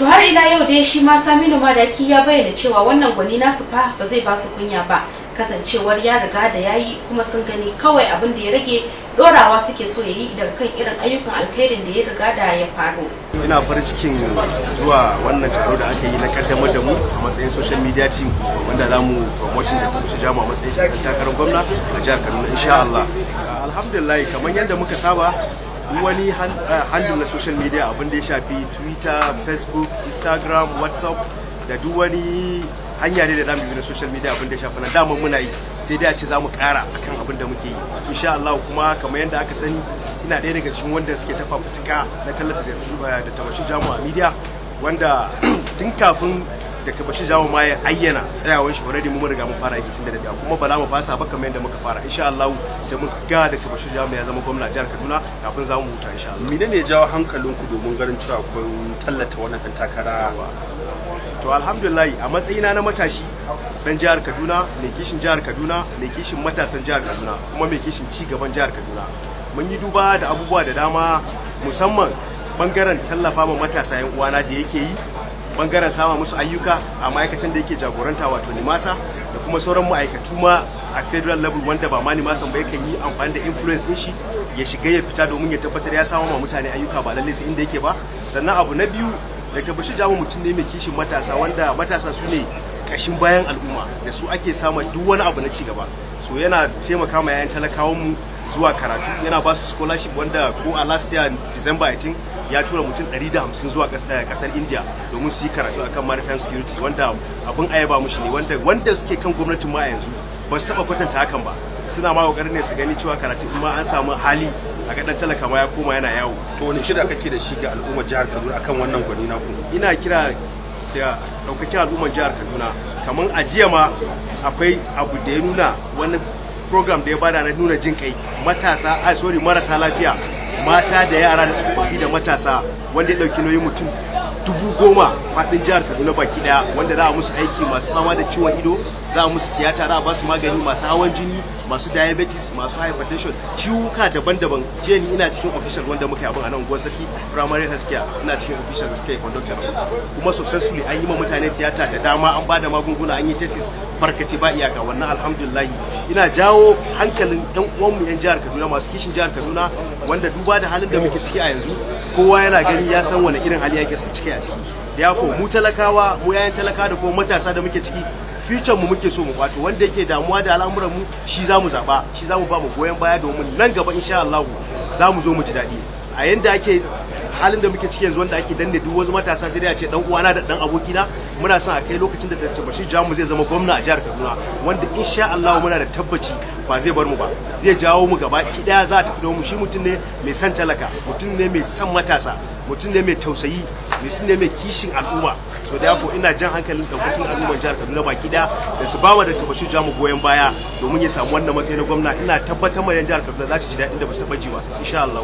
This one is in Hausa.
To har ila yau dai shi ma Saminu Madaki ya bayyana cewa wannan gwani nasu fa ba zai ba su kunya ba, kasancewar ya riga da yayi kuma sun gani kawai abin da ya rage dorawa suke so yayi daga kan irin ayyukan alkhairin da ya riga da ya faru. Ina farin cikin zuwa wannan taro da aka yi na kaddamar da mu a matsayin social media team wanda za mu promotion da su jama a matsayin takarar gwamna a jihar Kaduna insha Allah. Alhamdulillah kamar yadda muka saba wani handle na social media abin da ya shafi Twitter, Facebook, Instagram, WhatsApp da duk wani hanya ne da zamu bi na social media abin da ya shafi na dama muna yi, sai dai a ce zamu kara akan abin da muke yi insha Allah. Kuma kamar yadda aka sani ina ɗaya daga cikin wanda suke tafa fitika na tallata da Tabashir Jamo a media, wanda tun kafin da Tabashir Jamo ma ya ayyana tsayawar shi already mun riga mun fara aiki tun da dafiya, kuma ba za mu fasa ba kamar yadda muka fara insha Allah. Sai mun ga da Tabashir Jamo ya zama gwamna jihar Kaduna kafin za mu huta insha Allah. Menene ya jawo hankalinku domin ganin cewa kun tallata wannan dan takara? To alhamdulillah a matsayina na matashi dan jihar Kaduna, mai kishin jihar Kaduna, mai kishin matasan jihar Kaduna, kuma mai kishin ci gaban jihar Kaduna, mun yi duba da abubuwa da dama, musamman bangaren tallafa ma matasa yan uwana da yake yi, bangaren sama musu ayyuka a ma'aikatan da yake jagoranta wato Nimasa, da kuma sauran ma'aikatu ma a federal level wanda ba ma Nimasan ba yakan yi amfani da influence din shi ya shiga ya fita domin ya tabbatar ya samu ma mutane ayyuka ba lalle sai inda yake ba. Sannan abu na biyu, Dr. Bashir Jamo mutum ne mai kishin matasa, wanda matasa su ne kashin bayan al'umma, da su ake samun duk wani abu na ci gaba. So yana taimaka ma yayan talakawan mu zuwa karatu, yana ba su scholarship wanda ko a last year December 18 ya tura mutum 150 zuwa kasar India domin su yi karatu akan maritime security, wanda abin ayaba mushi ne, wanda suke kan gwamnatin ma yanzu ba su taba kwatanta hakan ba. Suna ma kokarin ne su gani cewa karatu in ma an samu hali a ga dan talaka ma ya koma yana yawo. To wani shirya kake da shi ga al'ummar jihar Kaduna akan wannan gwani naku? Ina kira da daukakin al'ummar jihar Kaduna, kamar a jiya ma akwai abu da ya nuna wani program da ya bada na nuna jin kai matasa marasa lafiya, mata da yara da tsofaffi da matasa, wanda ya dauki nauyin mutum 10,000 faɗin jihar Kaduna baki daya, wanda za a musu aiki masu fama da ciwon ido, za a musu tiyata, za a ba su magani, masu hawan jini, masu diabetes, masu hypertension, ciwuka daban-daban. Jiya ni ina cikin official wanda muka yi abin a nan unguwar Sarki primary health care, ina cikin official da suka yi conductor kuma successfully an yi ma mutane tiyata da dama, an ba da magunguna, an yi tests barkace ba iyaka. Wannan alhamdulillah ina jawo hankalin ɗan uwanmu yan jihar Kaduna, masu kishin jihar Kaduna, wanda duba da halin da muke ciki a yanzu kowa yana gani ya san wani irin hali yake ciki a ciki. Da yako mu talakawa, mu yayan talaka da kuma matasa da muke ciki, future mu muke so mu kwato, wanda yake damuwa da al'amuran mu shi zamu zaba, shi zamu ba mu goyen baya domin nan gaba insha Allah zamu zo mu ji daɗi. A yanda ake halin da muke ciki yanzu, wanda ake danne duk wasu matasa sai dai a ce dan uwana da dan abokina, muna son a kai lokacin da Dr. Bashir Jamo zai zama gwamna a jihar Kaduna, wanda insha Allah muna da tabbaci ba zai bar mu ba, zai jawo mu gaba ki daya, za ta fito mu. Shi mutum ne mai son talaka, mutum ne mai son matasa, mutum ne mai tausayi, mutum ne mai kishin al'umma. So da yako ina jan hankalin daukakin al'ummar jihar Kaduna baki daya da su bawa Dr. Bashir Jamo goyon baya domin ya samu wannan matsayi na gwamna. Ina tabbatar ma yan jihar Kaduna za su ji daɗin da ba su taɓa ji ba insha Allah.